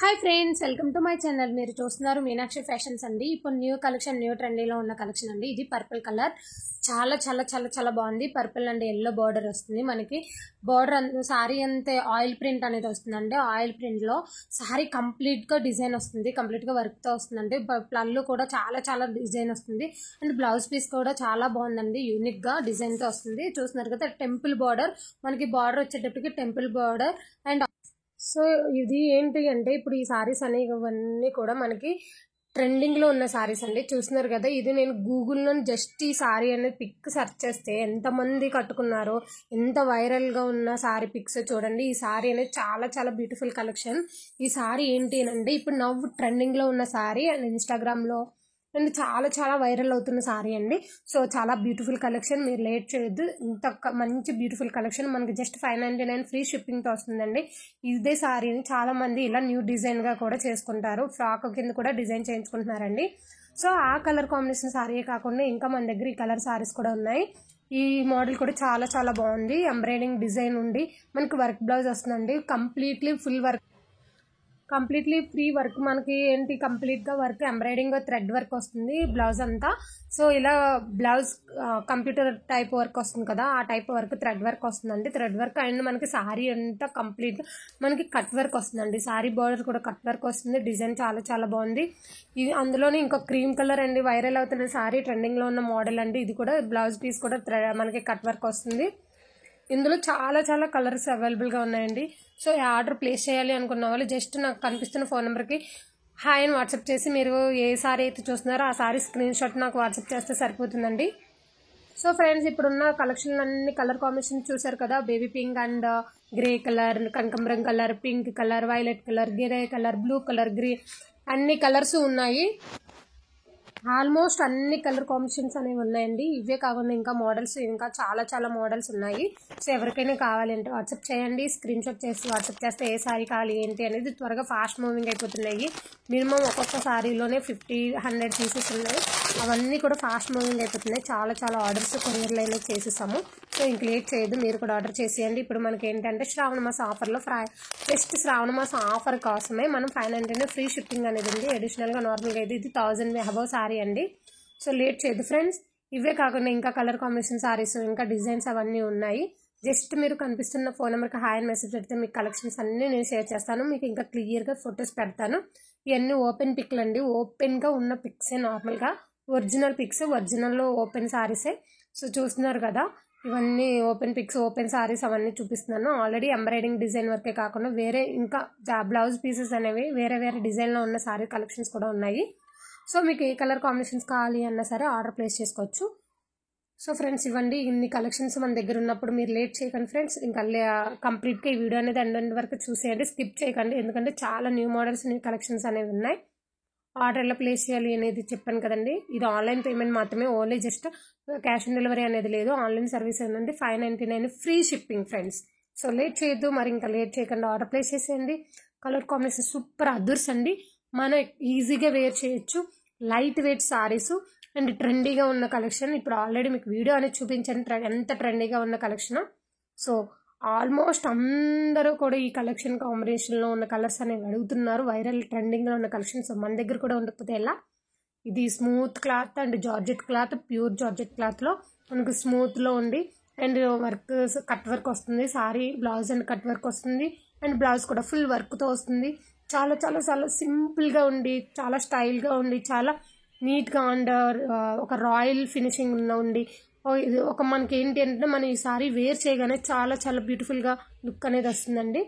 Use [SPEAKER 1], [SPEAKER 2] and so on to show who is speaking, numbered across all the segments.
[SPEAKER 1] Hi friends, welcome to my channel. మీరు చూస్తున్నారు Meenakshi fashions అండి. ఇప్పుడు న్యూ కలెక్షన్, న్యూ ట్రెండీలో ఉన్న కలెక్షన్ అండి. ఇది పర్పుల్ కలర్, చాలా చాలా చాలా చాలా బాగుంది. పర్పుల్ అండ్ ఎల్లో బార్డర్ వస్తుంది మనకి. బార్డర్ సారీ అంతే ఆయిల్ ప్రింట్ అనేది వస్తుందండి. ఆయిల్ ప్రింట్లో సారీ కంప్లీట్గా డిజైన్ వస్తుంది, కంప్లీట్గా వర్క్తో వస్తుందండి. పళ్ళు కూడా చాలా చాలా డిజైన్ వస్తుంది అండ్ బ్లౌజ్ పీస్ కూడా చాలా బాగుందండి. యూనిక్గా డిజైన్తో వస్తుంది. చూస్తున్నారు కదా, టెంపుల్ బార్డర్ మనకి. బార్డర్ వచ్చేటప్పటికి టెంపుల్ బార్డర్ అండ్ సో ఇది ఏంటి అంటే, ఇప్పుడు ఈ సారీస్ అనేవన్నీ కూడా మనకి ట్రెండింగ్లో ఉన్న సారీస్ అండి. చూస్తున్నారు కదా, ఇది నేను గూగుల్లో జస్ట్ ఈ సారీ అనేది పిక్ సెర్చ్ చేస్తే ఎంతమంది కట్టుకున్నారో, ఎంత వైరల్గా ఉన్న సారీ పిక్స్ చూడండి. ఈ సారీ అనేది చాలా చాలా బ్యూటిఫుల్ కలెక్షన్. ఈ సారీ ఏంటి అంటే, ఇప్పుడు నవ్వు ట్రెండింగ్లో ఉన్న సారీ అండ్ ఇన్స్టాగ్రామ్లో అండ్ చాలా చాలా వైరల్ అవుతున్న సారీ అండి. సో చాలా బ్యూటిఫుల్ కలెక్షన్, మీరు లేట్ చేయొద్దు. ఇంత మంచి బ్యూటిఫుల్ కలెక్షన్ మనకి జస్ట్ 599 ఫ్రీ షిప్పింగ్తో వస్తుందండి. ఇదే సారీని చాలామంది ఇలా న్యూ డిజైన్గా కూడా చేసుకుంటారు, ఫ్రాక్ కింద కూడా డిజైన్ చేయించుకుంటున్నారండి. సో ఆ కలర్ కాంబినేషన్ సారీయే కాకుండా ఇంకా మన దగ్గర ఈ కలర్ సారీస్ కూడా ఉన్నాయి. ఈ మోడల్ కూడా చాలా చాలా బాగుంది. ఎంబ్రాయిడింగ్ డిజైన్ ఉండి మనకి వర్క్ బ్లౌజ్ వస్తుందండి. Completely full work, completely free work మనకి ఏంటి, కంప్లీట్గా వర్క్ ఎంబ్రాయిడింగ్ థ్రెడ్ వర్క్ వస్తుంది బ్లౌజ్ అంతా. సో ఇలా బ్లౌజ్ కంప్యూటర్ టైప్ వర్క్ వస్తుంది కదా, ఆ టైప్ వర్క్ థ్రెడ్ వర్క్ వస్తుందండి. థ్రెడ్ వర్క్ అండ్ మనకి సారీ అంతా కంప్లీట్ మనకి కట్ వర్క్ వస్తుందండి. సారీ బార్డర్ కూడా కట్ వర్క్ వస్తుంది. డిజైన్ చాలా చాలా బాగుంది. ఇది అందులోనే ఇంకో క్రీమ్ కలర్ అండి, వైరల్ అవుతున్న సారీ, ట్రెండింగ్లో ఉన్న మోడల్ అండి. ఇది కూడా బ్లౌజ్ పీస్ కూడా మనకి కట్ వర్క్ వస్తుంది. ఇందులో చాలా చాలా కలర్స్ అవైలబుల్గా ఉన్నాయండి. సో ఈ ఆర్డర్ ప్లేస్ చేయాలి అనుకున్న వాళ్ళు జస్ట్ నాకు కనిపిస్తున్న ఫోన్ నెంబర్కి హాయ్ అని వాట్సాప్ చేసి, మీరు ఏ సారీ అయితే చూస్తున్నారో ఆ సారీ స్క్రీన్ షాట్ నాకు వాట్సాప్ చేస్తే సరిపోతుందండి. సో ఫ్రెండ్స్, ఇప్పుడున్న కలెక్షన్ అన్ని కలర్ కాంబినేషన్ చూసారు కదా. Baby pink and grey colour, కనకాంబరం colour, pink colour, violet colour, grey colour, blue colour, green, అన్ని కలర్స్ ఉన్నాయి. ఆల్మోస్ట్ అన్ని కలర్ కాంబినేషన్స్ అనేవి ఉన్నాయండి. ఇవే కాకుండా ఇంకా మోడల్స్, ఇంకా చాలా చాలా మోడల్స్ ఉన్నాయి. సో ఎవరికైనా కావాలంటే వాట్సాప్ చేయండి, స్క్రీన్ షాట్ చేసి వాట్సాప్ చేస్తే ఏ సారీ కావాలి ఏంటి అనేది త్వరగా ఫాస్ట్ మూవింగ్ అయిపోతున్నాయి. మినిమం ఒక్కొక్క సారీలోనే 50-100 పీసెస్ ఉన్నాయి. అవన్నీ కూడా ఫాస్ట్ మూవింగ్ అయిపోతున్నాయి. చాలా చాలా ఆర్డర్స్ కొరియర్లో అయినా చేసేసాము. సో ఇంక లేట్ చేయదు, మీరు కూడా ఆర్డర్ చేసేయండి. ఇప్పుడు మనకి ఏంటంటే శ్రావణ మాసం ఆఫర్లో జస్ట్ శ్రావణ మాసం ఆఫర్ కోసమే మనం 599 ఫ్రీ షిప్పింగ్ అనేది ఉంది. అడిషనల్గా నార్మల్గా ఇది 1000 అబవ్ సారీ అండి. సో లేట్ చేయదు ఫ్రెండ్స్. ఇవే కాకుండా ఇంకా కలర్ కాంబినేషన్ సారీస్, ఇంకా డిజైన్స్ అవన్నీ ఉన్నాయి. జస్ట్ మీరు కనిపిస్తున్న ఫోన్ నెంబర్కి హాయ్ అని మెసేజ్ పెడితే మీకు కలెక్షన్స్ అన్నీ నేను షేర్ చేస్తాను. మీకు ఇంకా క్లియర్గా ఫొటోస్ పెడతాను. ఇవన్నీ ఓపెన్ పిక్లు అండి, ఓపెన్గా ఉన్న పిక్సే. నార్మల్గా ఒరిజినల్ పిక్స్, ఒరిజినల్లో ఓపెన్ సారీసే. సో చూస్తున్నారు కదా, ఇవన్నీ ఓపెన్ పిక్స్, ఓపెన్ సారీస్ అవన్నీ చూపిస్తున్నాను. ఆల్రెడీ ఎంబ్రాయిడింగ్ డిజైన్ వర్కే కాకుండా వేరే ఇంకా బ్లౌజ్ పీసెస్ అనేవి వేరే వేరే డిజైన్లో ఉన్న సారీ కలెక్షన్స్ కూడా ఉన్నాయి. సో మీకు ఏ కలర్ కాంబినేషన్స్ కావాలి అన్నా సరే ఆర్డర్ ప్లేస్ చేసుకోవచ్చు. సో ఫ్రెండ్స్, ఇవ్వండి ఇన్ని కలెక్షన్స్ మన దగ్గర ఉన్నప్పుడు మీరు లేట్ చేయకండి ఫ్రెండ్స్. ఇంకా కంప్లీట్గా ఈ వీడియో అనేది ఎండ్ వరకు చూసేయండి, స్కిప్ చేయకండి. ఎందుకంటే చాలా న్యూ మోడల్స్, న్యూ కలెక్షన్స్ అనేవి ఉన్నాయి. ఆర్డర్ ఎలా ప్లేస్ చేయాలి అనేది చెప్పాను కదండి. ఇది ఆన్లైన్ పేమెంట్ మాత్రమే, only just cash on delivery అనేది లేదు. ఆన్లైన్ సర్వీస్ ఏంటంటే 599 free shipping friends. So late చేయొద్దు, మరి ఇంకా లేట్ చేయకుండా ఆర్డర్ ప్లేస్ చేసేయండి. కలర్ కాంబినేషన్ సూపర్ అదుర్స్ అండి. మనం ఈజీగా వేర్ చేయొచ్చు. లైట్ వెయిట్ సారీస్ అండ్ ట్రెండీగా ఉన్న కలెక్షన్. ఇప్పుడు ఆల్రెడీ మీకు వీడియో అనేది చూపించాను ఎంత ట్రెండీగా ఉన్న కలెక్షన్. సో ఆల్మోస్ట్ అందరూ కూడా ఈ కలెక్షన్ కాంబినేషన్లో ఉన్న కలర్స్ అనేవి అడుగుతున్నారు. వైరల్ ట్రెండింగ్లో ఉన్న కలెక్షన్స్ మన దగ్గర కూడా ఉండకపోతే ఎలా. ఇది smooth cloth and georgette cloth, pure georgette క్లాత్లో మనకు స్మూత్లో ఉండి అండ్ వర్క్ కట్ వర్క్ వస్తుంది. Sorry blouse and cut work వస్తుంది అండ్ బ్లౌజ్ కూడా ఫుల్ వర్క్తో వస్తుంది. చాలా చాలా చాలా సింపుల్గా ఉండి, చాలా స్టైల్గా ఉండి, చాలా నీట్గా అండ్ ఒక రాయల్ ఫినిషింగ్ ఉండి, ఇది ఒక మనకి ఏంటి అంటే, మనం ఈ సారీ వేర్ చేయగానే చాలా చాలా బ్యూటిఫుల్గా లుక్ అనేది వస్తుందండి.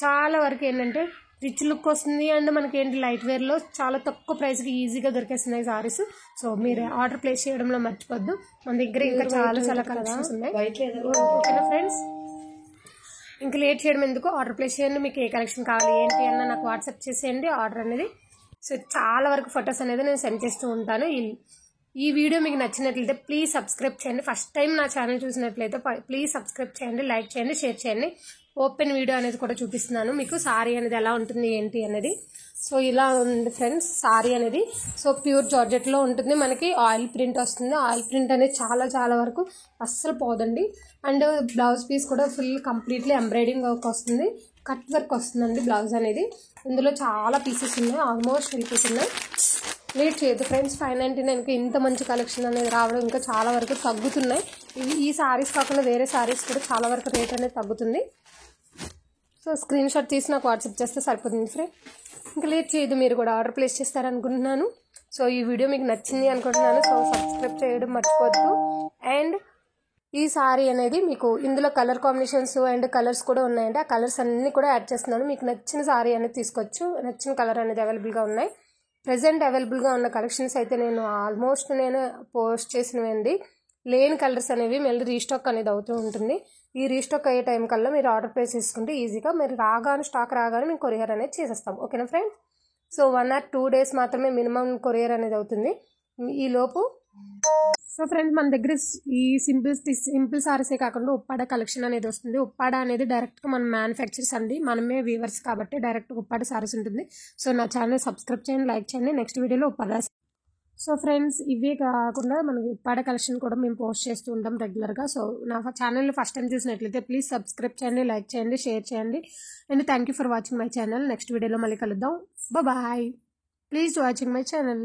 [SPEAKER 1] చాలా వరకు ఏంటంటే రిచ్ లుక్ వస్తుంది అండ్ మనకి ఏంటి లైట్ వేర్లో చాలా తక్కువ ప్రైస్కి ఈజీగా దొరికేస్తున్నాయి సారీస్. సో మీరు ఆర్డర్ ప్లేస్ చేయడంలో మర్చిపోద్దు. మన దగ్గర ఇంకా చాలా చాలా కలెక్షన్స్ ఉన్నాయి. ఓకేనా ఫ్రెండ్స్, ఇంకా లేట్ చేయడం ఎందుకు, ఆర్డర్ ప్లేస్ చేయండి. మీకు ఏ కలెక్షన్ కావాలి ఏంటి అన్న నాకు వాట్సాప్ చేసేయండి ఆర్డర్ అనేది. సో చాలా వరకు ఫొటోస్ అనేది నేను సెండ్ చేస్తూ ఉంటాను. ఈ వీడియో మీకు నచ్చినట్లయితే ప్లీజ్ సబ్స్క్రైబ్ చేయండి. ఫస్ట్ టైం నా ఛానల్ చూసినట్లయితే ప్లీజ్ సబ్స్క్రైబ్ చేయండి, లైక్ చేయండి, షేర్ చేయండి. ఓపెన్ వీడియో అనేది కూడా చూపిస్తున్నాను మీకు, సారీ అనేది ఎలా ఉంటుంది ఏంటి అనేది. సో ఇలా ఉంది ఫ్రెండ్స్ సారీ అనేది. సో ప్యూర్ జార్జెట్లో ఉంటుంది, మనకి ఆయిల్ ప్రింట్ వస్తుంది. ఆయిల్ ప్రింట్ అనేది చాలా చాలా వరకు అస్సలు పోదండి. అండ్ బ్లౌజ్ పీస్ కూడా ఫుల్ కంప్లీట్లీ ఎంబ్రాయిడింగ్ వర్క్ వస్తుంది. కట్ వర్క్ వస్తుందండి బ్లౌజ్ అనేది. ఇందులో చాలా పీసెస్ ఉన్నాయి, ఆల్మోస్ట్ వెళ్ళిపోతున్నాయి. లేట్ చేయొద్దు ఫ్రెండ్స్. 599కి ఇంత మంచి కలెక్షన్ అనేది రావడం ఇంకా చాలా వరకు తగ్గుతున్నాయి. ఈ సారీస్ కాకుండా వేరే సారీస్ కూడా చాలా వరకు రేట్ అనేది తగ్గుతుంది. సో స్క్రీన్ షాట్ తీసి నాకు వాట్సాప్ చేస్తే సరిపోతుంది ఫ్రెండ్. ఇంకా లేట్ చేయదు, మీరు కూడా ఆర్డర్ ప్లేస్ చేస్తారనుకుంటున్నాను. సో ఈ వీడియో మీకు నచ్చింది అనుకుంటున్నాను. సో సబ్స్క్రైబ్ చేయడం మర్చిపోద్దు. అండ్ ఈ సారీ అనేది మీకు ఇందులో కలర్ కాంబినేషన్స్ అండ్ కలర్స్ కూడా ఉన్నాయండి. ఆ కలర్స్ అన్నీ కూడా యాడ్ చేస్తున్నాను. మీకు నచ్చిన సారీ అనేది తీసుకోవచ్చు. నచ్చిన కలర్ అనేది అవైలబుల్గా ఉన్నాయి. ప్రజెంట్ అవైలబుల్గా ఉన్న కలెక్షన్స్ అయితే నేను ఆల్మోస్ట్ పోస్ట్ చేసినవండి. లేని కలర్స్ అనేవి మళ్ళీ రీస్టాక్ అనేది అవుతూ ఉంటుంది. ఈ రీస్టాక్ అయ్యే టైం కల్లా మీరు ఆర్డర్ ప్లేస్ చేసుకుంటే ఈజీగా మీరు స్టాక్ రాగానే మేము కొరియర్ అనేది చేసేస్తాం. ఓకేనా ఫ్రెండ్స్? సో 1 or 2 days మాత్రమే మినిమం కొరియర్ అనేది అవుతుంది ఈ లోపు. సో ఫ్రెండ్స్, మన దగ్గర ఈ సింపుల్ సారీసే కాకుండా ఉప్పాడ కలెక్షన్ అనేది వస్తుంది. ఉప్పాడ అనేది డైరెక్ట్గా మన మ్యానుఫ్యాక్చర్స్ అండి, మనమే వీవర్స్ కాబట్టి డైరెక్ట్ ఉప్పాడ సారీస్ ఉంటుంది. సో నా ఛానల్ సబ్స్క్రైబ్ చేయండి, లైక్ చేయండి. నెక్స్ట్ వీడియోలో ఉప్పాడ. సో ఫ్రెండ్స్, ఇవే కాకుండా మనకి ఉప్పాడ కలెక్షన్ కూడా మేము పోస్ట్ చేస్తూ ఉంటాం రెగ్యులర్గా. సో నా ఛానల్ని ఫస్ట్ టైం చూసినట్లయితే ప్లీజ్ సబ్స్క్రైబ్ చేయండి, లైక్ చేయండి, షేర్ చేయండి. And thank you for watching my channel. Next వీడియోలో మళ్ళీ కలుద్దాం. Bye. Please watching my channel.